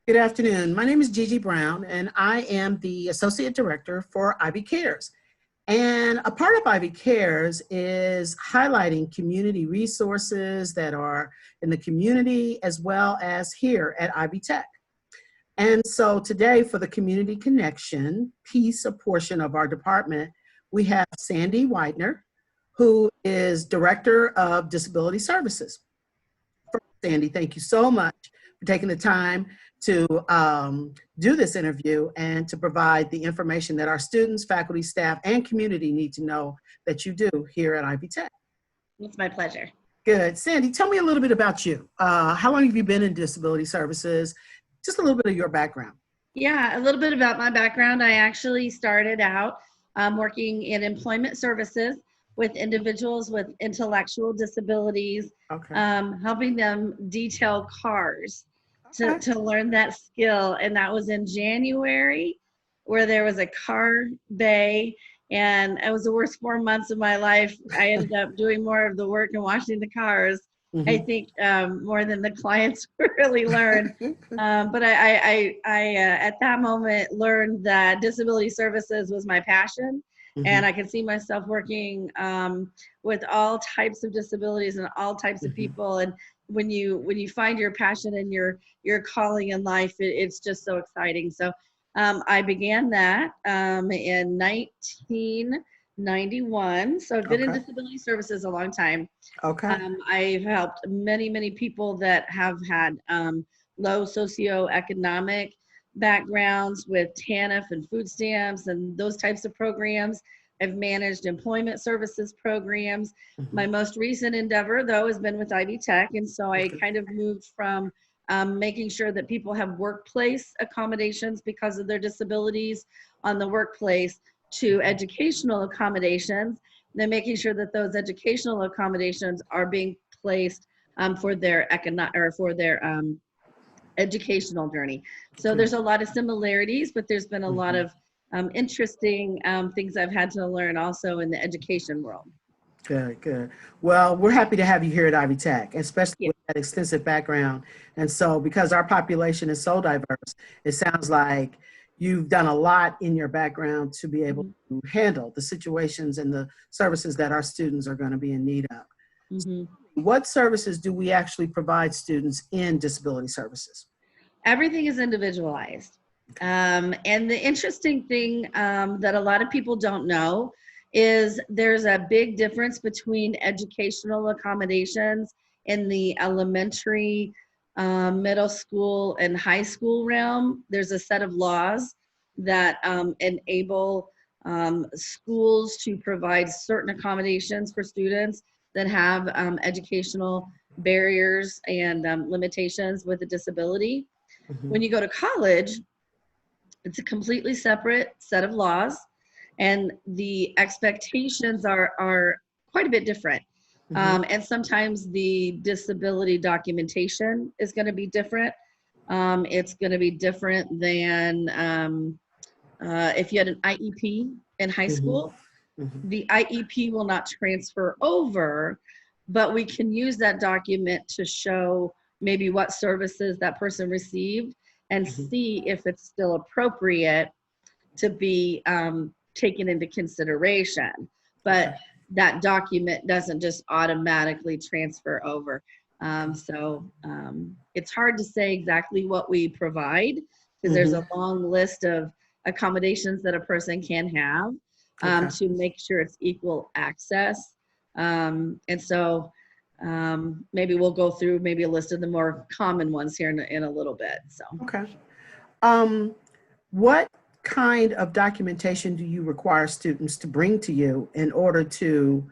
Good afternoon. My name is Gigi Brown, and I am the Associate Director for Ivy Cares. And a part of Ivy Cares is highlighting community resources that are in the community as well as here at Ivy Tech. And so today, for the community connection piece, a portion of our department, we have Sandy Widener, who is Director of Disability Services. Sandy, thank you so much for taking the time to do this interview and to provide the information that our students, faculty, staff, and community need to know that you do here at Ivy Tech. It's my pleasure. Good. Sandy, tell me a little bit about you. How long have you been in disability services? Just a little bit of your background. Yeah, a little bit about my background. I actually started out working in employment services with individuals with intellectual disabilities, Okay. helping them detail cars. To learn that skill. And that was in January, where there was a car bay, and it was the worst 4 months of my life. I ended up doing more of the work and washing the cars, I think, more than the clients really learned. But I at that moment learned that disability services was my passion. And I could see myself working with all types of disabilities and all types of people. And when you find your passion and your calling in life, it's just so exciting. So I began that in 1991. So I've been in disability services a long time. Okay. I've helped many people that have had low socioeconomic backgrounds with TANF and food stamps and those types of programs. I've managed employment services programs. My most recent endeavor, though, has been with Ivy Tech. And so I kind of moved from making sure that people have workplace accommodations because of their disabilities on the workplace to educational accommodations, then making sure that those educational accommodations are being placed for their educational journey. So there's a lot of similarities, but there's been a lot of interesting things I've had to learn also in the education world. Good, good. Well, we're happy to have you here at Ivy Tech, especially with that extensive background. And so because our population is so diverse, it sounds like you've done a lot in your background to be able to handle the situations and the services that our students are going to be in need of. So what services do we actually provide students in disability services? Everything is individualized. And the interesting thing that a lot of people don't know is there's a big difference between educational accommodations in the elementary, middle school, and high school realm. There's a set of laws that enable schools to provide certain accommodations for students that have educational barriers and limitations with a disability. When you go to college, it's a completely separate set of laws, and the expectations are quite a bit different. And sometimes the disability documentation is going to be different. It's going to be different than if you had an IEP in high school. The IEP will not transfer over, but we can use that document to show maybe what services that person received and see if it's still appropriate to be taken into consideration. But that document doesn't just automatically transfer over. It's hard to say exactly what we provide because there's a long list of accommodations that a person can have to make sure it's equal access. Maybe we'll go through maybe a list of the more common ones here in a little bit. So what kind of documentation do you require students to bring to you in order to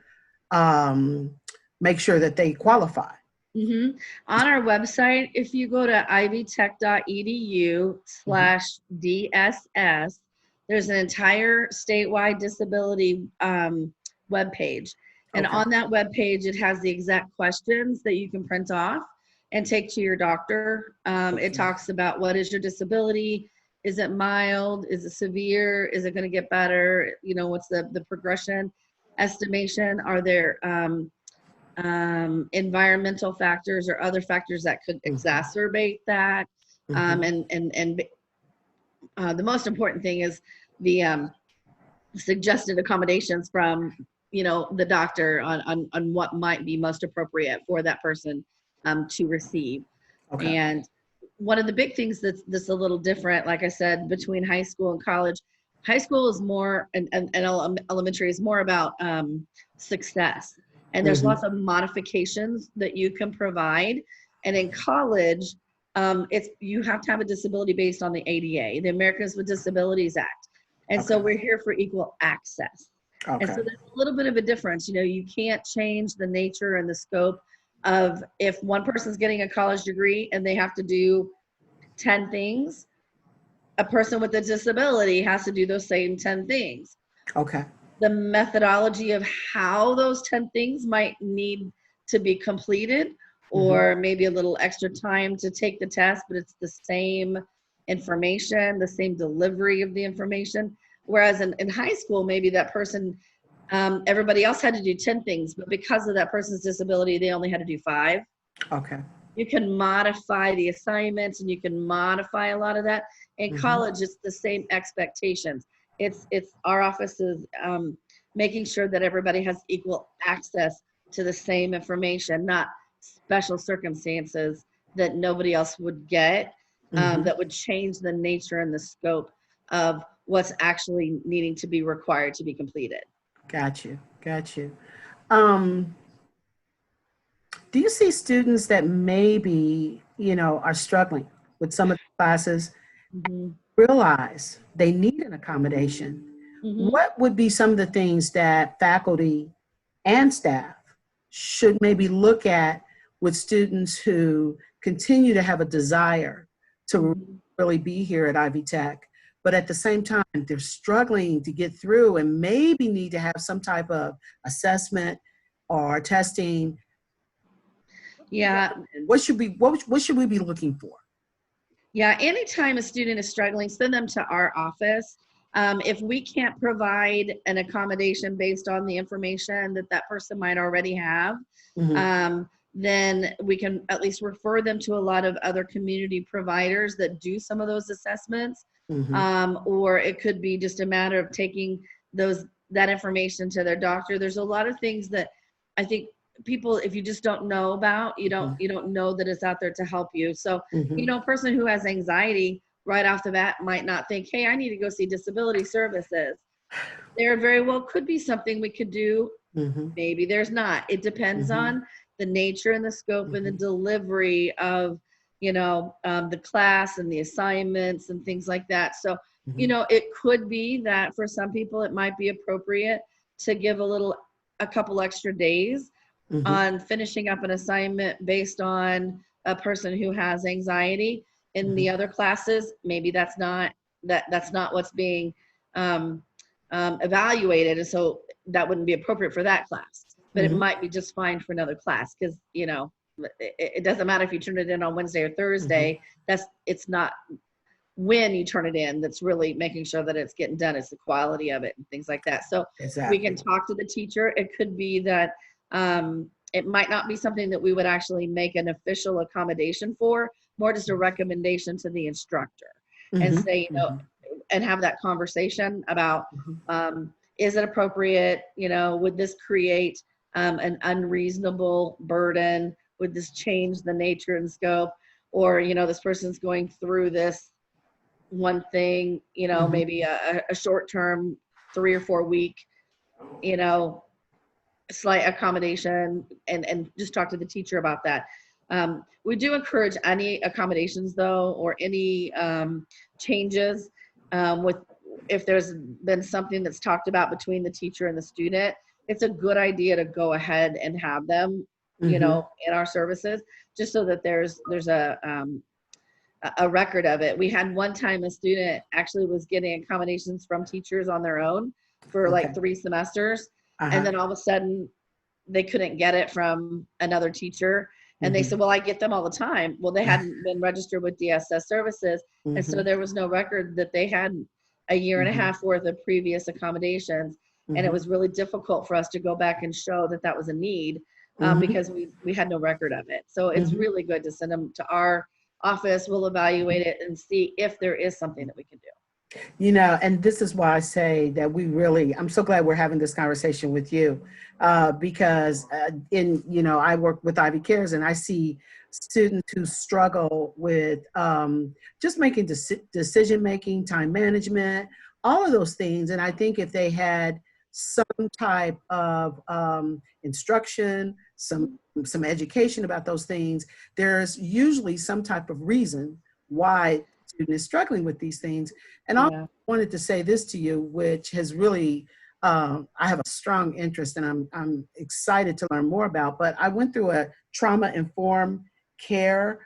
make sure that they qualify? On our website, if you go to ivytech.edu/DSS, there's an entire statewide disability webpage. And on that webpage, it has the exact questions that you can print off and take to your doctor. It talks about what is your disability? Is it mild? Is it severe? Is it going to get better? You know, what's the progression estimation? Are there environmental factors or other factors that could exacerbate that? And the most important thing is the suggested accommodations from, the doctor on what might be most appropriate for that person to receive. Okay. And one of the big things that's a little different, like I said, between high school and college, high school is more, and elementary is more about success. And there's lots of modifications that you can provide. And in college, you have to have a disability based on the ADA, the Americans with Disabilities Act. And so we're here for equal access. Okay. And so there's a little bit of a difference. You can't change the nature and the scope of, if one person's getting a college degree and they have to do 10 things, a person with a disability has to do those same 10 things. Okay. The methodology of how those 10 things might need to be completed, or maybe a little extra time to take the test, but it's the same information, the same delivery of the information. Whereas in high school, maybe that person, everybody else had to do 10 things, but because of that person's disability, they only had to do 5. Okay. You can modify the assignments and you can modify a lot of that. In college, it's the same expectations. It's our office is making sure that everybody has equal access to the same information, not special circumstances that nobody else would get, that would change the nature and the scope of what's actually needing to be required to be completed. Got you. Do you see students that maybe, are struggling with some of the classes, realize they need an accommodation? What would be some of the things that faculty and staff should maybe look at with students who continue to have a desire to really be here at Ivy Tech, but at the same time, they're struggling to get through and maybe need to have some type of assessment or testing? Yeah. What should we be looking for? Yeah, anytime a student is struggling, send them to our office. If we can't provide an accommodation based on the information that person might already have, then we can at least refer them to a lot of other community providers that do some of those assessments. Or it could be just a matter of taking that information to their doctor. There's a lot of things that I think people, if you just don't know about, you don't know that it's out there to help you. So, a person who has anxiety right off the bat might not think, hey, I need to go see disability services. There very well could be something we could do. Maybe there's not. It depends on the nature and the scope and the delivery of, the class and the assignments and things like that. So, it could be that for some people, it might be appropriate to give a couple extra days on finishing up an assignment based on a person who has anxiety. In the other classes, maybe that's not what's being evaluated, and so that wouldn't be appropriate for that class. But it might be just fine for another class, because it doesn't matter if you turn it in on Wednesday or Thursday. It's not when you turn it in that's really making sure that it's getting done. It's the quality of it and things like that. So we can talk to the teacher. It could be that it might not be something that we would actually make an official accommodation for, more just a recommendation to the instructor, and say, and have that conversation about, is it appropriate? Would this create an unreasonable burden? Would this change the nature and scope? Or, this person's going through this one thing, maybe a short-term 3 or 4 week, slight accommodation, and just talk to the teacher about that. We do encourage any accommodations, though, or any changes if there's been something that's talked about between the teacher and the student. It's a good idea to go ahead and have them, in our services, just so that there's a record of it. We had one time a student actually was getting accommodations from teachers on their own for like 3 semesters. And then all of a sudden they couldn't get it from another teacher. And they said, well, I get them all the time. Well, they hadn't been registered with DSS services. And so there was no record that they had a year and a half worth of previous accommodations. And it was really difficult for us to go back and show that was a need, because we had no record of it. So it's really good to send them to our office will evaluate it and see if there is something that we can do. You know, and this is why I say that I'm so glad we're having this conversation with you, because I work with Ivy Cares and I see students who struggle with just making decision making, time management, all of those things. And I think if they had some type of instruction, some education about those things, there's usually some type of reason why student is struggling with these things. And I wanted to say this to you, which has really, I have a strong interest and I'm excited to learn more about, but I went through a trauma-informed care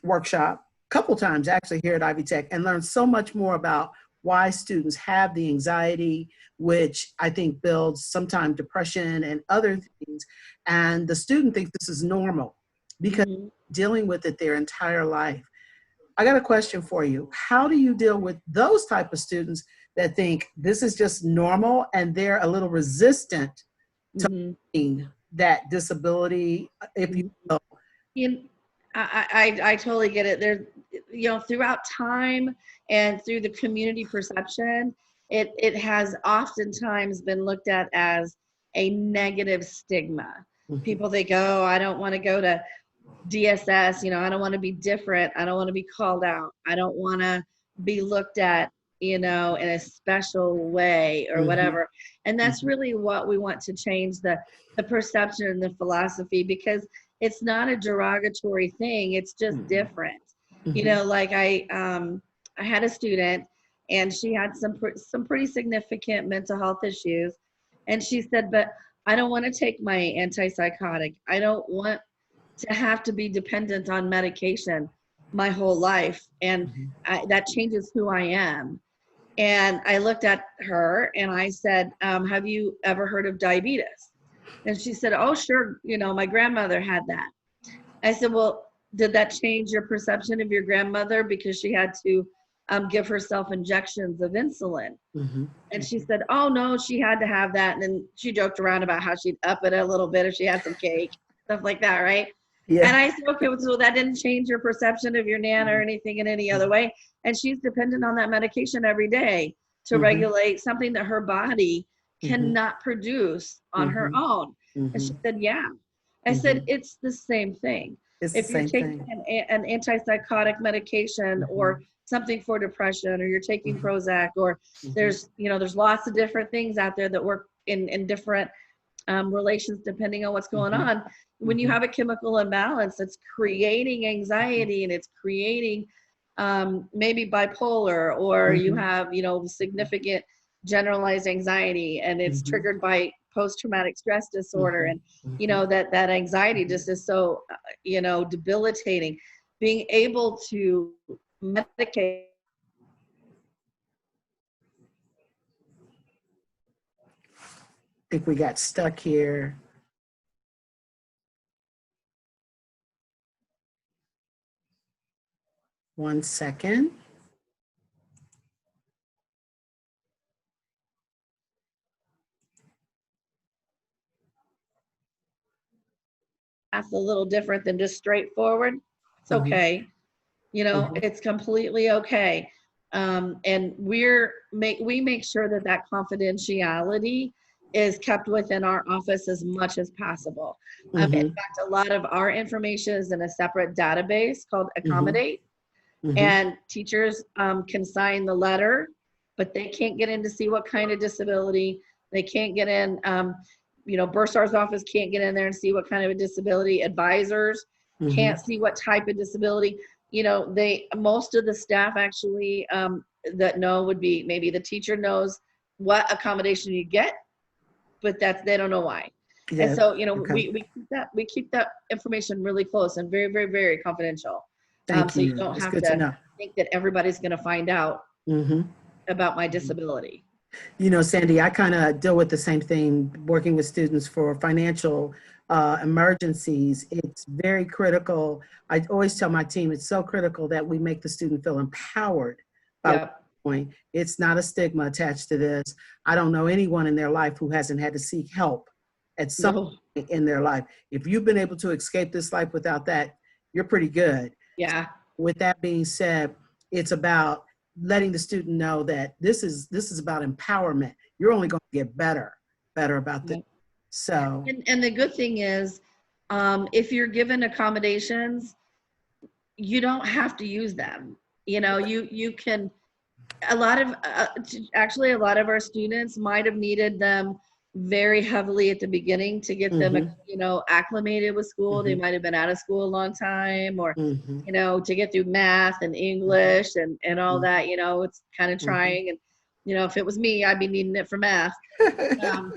workshop a couple times actually here at Ivy Tech and learned so much more about why students have the anxiety, which I think builds sometimes depression and other things. And the student thinks this is normal because dealing with it their entire life. I got a question for you. How do you deal with those type of students that think this is just normal and they're a little resistant to that disability, if you will? I totally get it. There, throughout time and through the community perception, it has oftentimes been looked at as a negative stigma. People think, oh, I don't want to go to DSS, I don't want to be different. I don't want to be called out. I don't want to be looked at, in a special way or whatever. And that's really what we want to change, the perception and the philosophy, because it's not a derogatory thing. It's just different. Like I had a student and she had some pretty significant mental health issues. And she said, but I don't want to take my antipsychotic. I don't want to have to be dependent on medication my whole life. And that changes who I am. And I looked at her and I said, have you ever heard of diabetes? And she said, oh, sure. My grandmother had that. I said, well, did that change your perception of your grandmother because she had to give herself injections of insulin? And she said, oh, no, she had to have that. And then she joked around about how she'd up it a little bit if she had some cake, stuff like that, right? Yeah. And I said, okay, so that didn't change your perception of your Nana or anything in any other way. And she's dependent on that medication every day to regulate something that her body cannot produce on her own. And she said, yeah. I said, it's the same thing. If you're taking an antipsychotic medication or something for depression, or you're taking Prozac, or there's lots of different things out there that work in different relations depending on what's going on. When you have a chemical imbalance, it's creating anxiety and it's creating maybe bipolar, or you have significant generalized anxiety, and it's triggered by post-traumatic stress disorder, and that anxiety just is so debilitating. Being able to medicate. I think we got stuck here. One second. That's a little different than just straightforward. It's okay. It's completely okay. And we make sure that confidentiality is kept within our office as much as possible. In fact, a lot of our information is in a separate database called Accommodate, and teachers can sign the letter, but they can't get in to see what kind of disability. They can't get in, Bursar's office can't get in there and see what kind of a disability. Advisors can't see what type of disability. Most of the staff actually that know would be, maybe the teacher knows what accommodation you get, but they don't know why. Yes. And so, we keep that information really close and very, very, very confidential. So you don't have to think that everybody's going to find out about my disability. Sandy, I kind of deal with the same thing working with students for financial emergencies. It's very critical. I always tell my team it's so critical that we make the student feel empowered by what we're doing. It's not a stigma attached to this. I don't know anyone in their life who hasn't had to seek help at some point in their life. If you've been able to escape this life without that, you're pretty good. Yeah. With that being said, it's about letting the student know that this is about empowerment. You're only going to get better about this. Yeah. So, And the good thing is, if you're given accommodations, you don't have to use them. You know, you can, a lot of, actually a lot of our students might have needed them very heavily at the beginning to get them, mhm, you know, acclimated with school. They mhm, might have been out of school a long time, or, mhm, you know, to get through math and English and all mhm, that, you know, it's kind of mhm. trying. And, you know, if it was me, I'd be needing it for math. Um,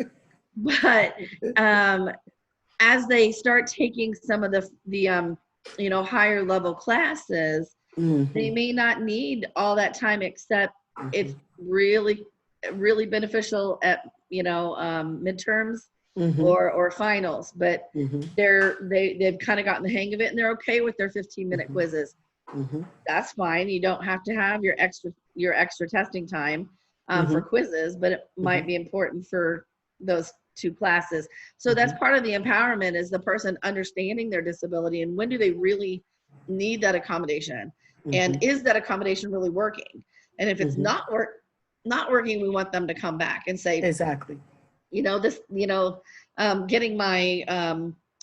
but um, as they start taking some of the you know, higher level classes, they Mhm, may not need all that time, except it's mhm, really beneficial at, you know, midterms mhm, or finals. But mhm, they've kind of gotten the hang of it, and they're okay with their 15-minute mhm, quizzes. mhm, That's fine. You don't have to have your extra testing time for mhm, quizzes, but it might mhm, be important for those two classes. So that's mhm, part of the empowerment, is the person understanding their disability and when do they really need that accommodation, and mhm, is that accommodation really working? And if it's mhm. not working, we want them to come back and say, Exactly. you know, this, you know, getting my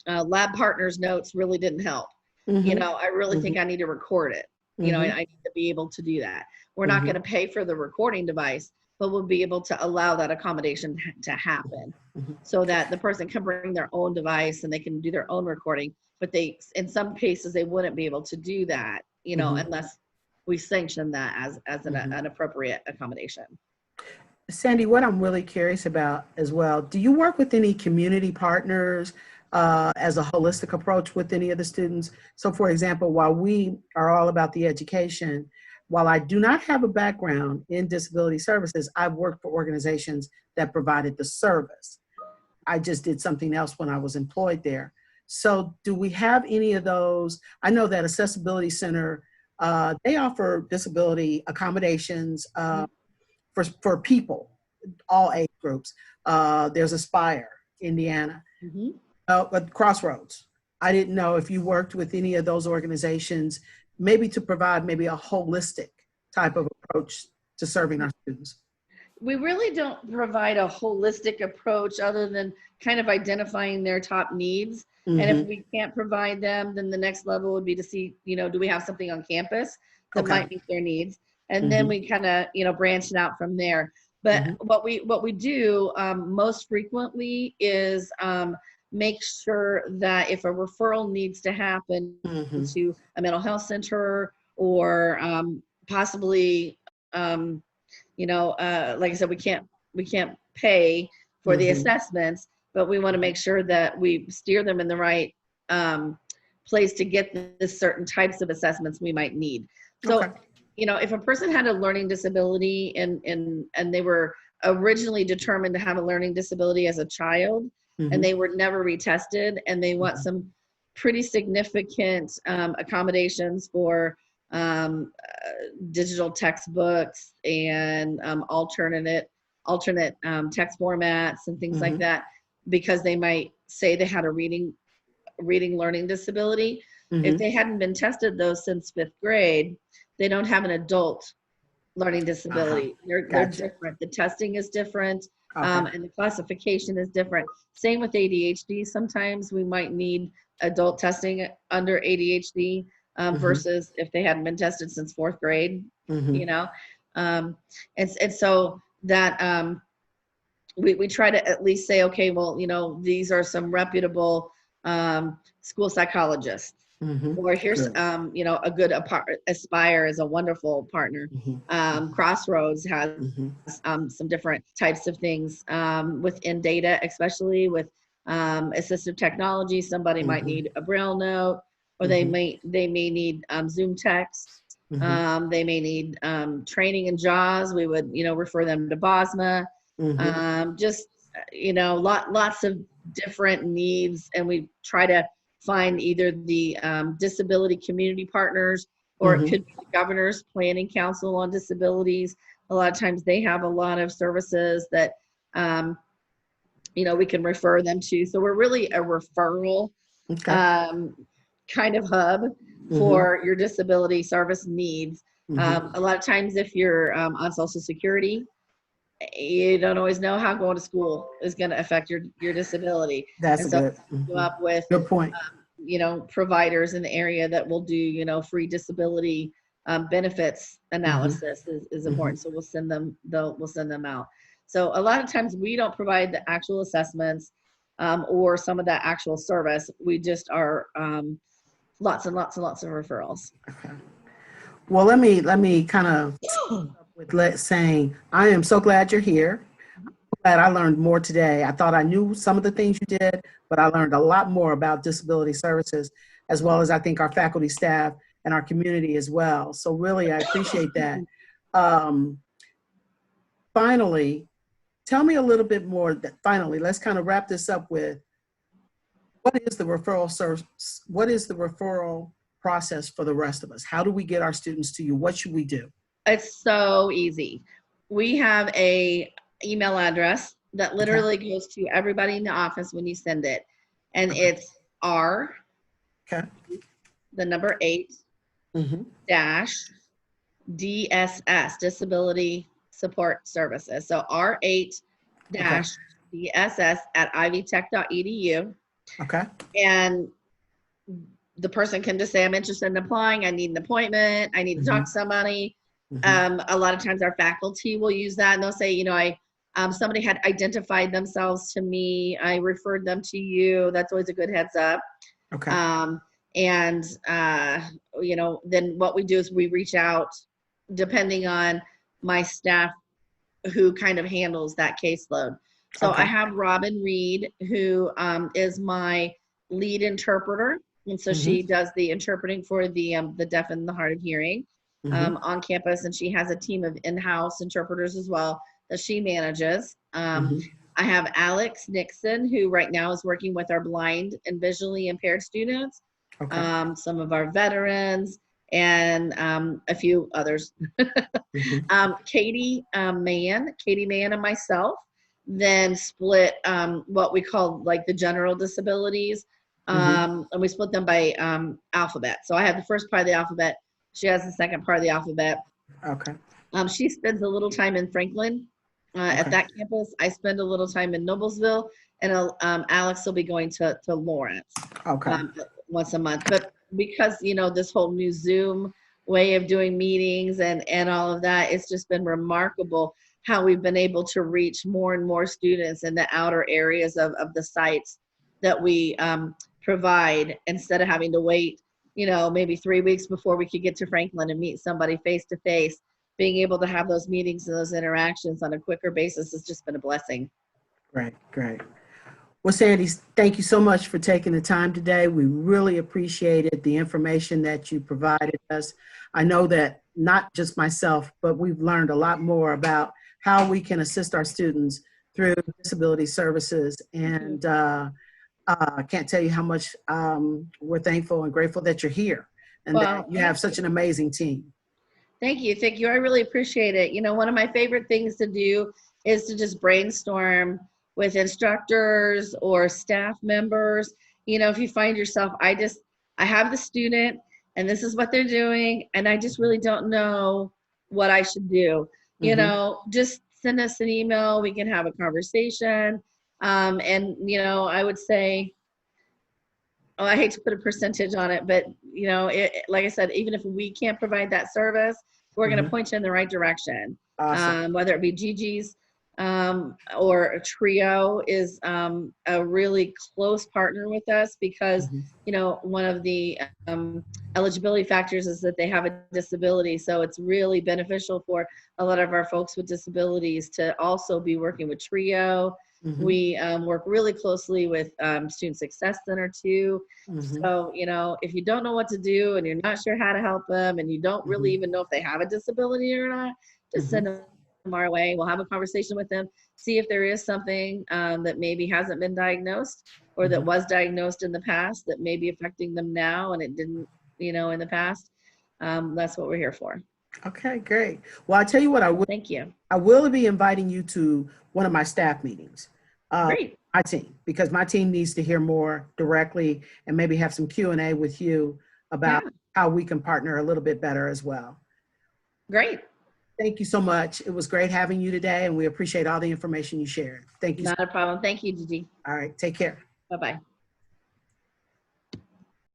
lab partner's notes really didn't help. You Mhm, know, I really think mhm, I need to record it. You know, mhm, I need to be able to do that. We're not going mhm, to pay for the recording device, but we'll be able to allow that accommodation to happen, mhm. so that the person can bring their own device and they can do their own recording. But they, in some cases, they wouldn't be able to do that, you know, Mhm, unless we sanction that as mhm. an appropriate accommodation. Sandy, what I'm really curious about as well, do you work with any community partners as a holistic approach with any of the students? So, for example, while we are all about the education, while I do not have a background in disability services, I've worked for organizations that provided the service. I just did something else when I was employed there. So, do we have any of those? I know that Accessibility Center, they offer disability accommodations for people, all age groups. There's Aspire, Indiana, Mm-hmm. but Crossroads. I didn't know if you worked with any of those organizations, maybe to provide maybe a holistic type of approach to serving our students. We really don't provide a holistic approach other than kind of identifying their top needs. And if Mm-hmm. we can't provide them, then the next level would be to see, you know, do we have something on campus that Okay. might meet their needs? And then Mm-hmm. we kind of, you know, branch it out from there. But Mm-hmm. what we do most frequently is make sure that if a referral needs to happen Mm-hmm. to a mental health center, or possibly you know, like I said, we can't pay for the Mm-hmm. assessments, but we want to make sure that we steer them in the right um, place to get the certain types of assessments we might need. Okay. So, you know, if a person had a learning disability, and they were originally determined to have a learning disability as a child, and Mm-hmm. they were never retested, and they want Mm-hmm. some pretty significant accommodations for digital textbooks and alternate text formats and things like Mm-hmm. that, because they might say they had a reading learning disability. If Mm-hmm. they hadn't been tested though since 5th grade, they don't have an adult learning Uh-huh. disability. They're Gotcha. different. The testing is different, Okay. and the classification is different. Same with ADHD. Sometimes we might need adult testing under ADHD, Mm-hmm. versus if they hadn't been tested since 4th grade. Mm-hmm. You know, um, and so that we try to at least say, okay, well, you know, these are some reputable school psychologists, Mm-hmm. or here's Good. you know, a good Aspire is a wonderful partner. Mm-hmm. Crossroads has Mm-hmm. some different types of things within data, especially with assistive technology. Somebody might Mm-hmm. need a braille note, or they Mm-hmm. may need Zoom text. Mm-hmm. They may need training in JAWS. We would, you know, refer them to BOSMA. Mm-hmm. Just, you know, lots of different needs, and we try to find either the disability community partners, or it Mm-hmm. could be the governor's planning council on disabilities. A lot of times they have a lot of services that um, you know, we can refer them to. So we're really a referral Okay. um, kind of hub. for your disability service needs. Mm-hmm. A lot of times if you're on Social Security, you don't always know how going to school is going to affect your disability. That's And a so good, come up with, good point. providers in the area that will do, free disability benefits Mm-hmm. analysis is Mm-hmm. important. So we'll send them out. So a lot of times we don't provide the actual assessments or some of that actual service. We just are lots and lots and lots of referrals. Okay. Well, let me kind of with saying I am so glad you're here. Glad I learned more today. I thought I knew some of the things you did, but I learned a lot more about disability services, as well as I think our faculty, staff, and our community as well. So really, I appreciate that. Um, Finally, tell me a little bit more. Finally, let's kind of wrap this up with what is the referral service? What is the referral process for the rest of us? How do we get our students to you? What should we do? It's so easy. We have a email address that Okay. literally goes to everybody in the office when you send it. And Okay. it's R, Okay. the number 8, Mm-hmm. dash DSS, Disability Support Services. So R8 Okay. dash DSS at ivytech.edu. Okay. And the person can just say, I'm interested in applying. I need an appointment. I need to talk to somebody. A lot of times our faculty will use that and they'll say, somebody had identified themselves to me. I referred them to you. That's always a good heads up. Okay. Then what we do is we reach out depending on my staff who kind of handles that caseload. So Okay. I have Robin Reed, who is my lead interpreter. And so she does the interpreting for the deaf and the hard of hearing on campus. And she has a team of in-house interpreters as well that she manages. I have Alex Nixon, who right now is working with our blind and visually impaired students, Okay. some of our veterans, and a few others. Katie Mann and myself then split what we call like the general disabilities. And we split them by alphabet. So I have the first part of the alphabet. She has the second part of the alphabet. Okay. She spends a little time in Franklin at that campus. I spend a little time in Noblesville, and Alex will be going to Lawrence once a month. But because, this whole new Zoom way of doing meetings and all of that, it's just been remarkable how we've been able to reach more and more students in the outer areas of the sites that we provide, instead of having to wait, maybe 3 weeks before we could get to Franklin and meet somebody face to face. Being able to have those meetings and those interactions on a quicker basis has just been a blessing. Great, great. Well, Sandy, thank you so much for taking the time today. We really appreciated the information that you provided us. I know that not just myself, but we've learned a lot more about how we can assist our students through disability services. And I can't tell you how much we're thankful and grateful that you're here and that you have such an amazing team. Thank you. Thank you. I really appreciate it. One of my favorite things to do is to just brainstorm with instructors or staff members. If you find yourself, I have the student and this is what they're doing, and I just really don't know what I should do. Just send us an email. We can have a conversation. I would say, I hate to put a percentage on it, but like I said, even if we can't provide that service, we're going to point you in the right direction. Awesome. Whether it be Gigi's or a Trio is a really close partner with us because one of the eligibility factors is that they have a disability. So it's really beneficial for a lot of our folks with disabilities to also be working with Trio. We work really closely with Student Success Center too. So, if you don't know what to do and you're not sure how to help them and you don't really even know if they have a disability or not, just send them our way. We'll have a conversation with them, see if there is something that maybe hasn't been diagnosed or that was diagnosed in the past that may be affecting them now and it didn't, in the past. That's what we're here for. Okay, great. Well, I tell you what, Thank you. I will be inviting you to one of my staff meetings. Great. My team, because my team needs to hear more directly and maybe have some Q&A with you about Yeah. how we can partner a little bit better as well. Great. Thank you so much. It was great having you today, and we appreciate all the information you shared. Thank you. Not a problem. Thank you, Gigi. All right, take care. Bye-bye.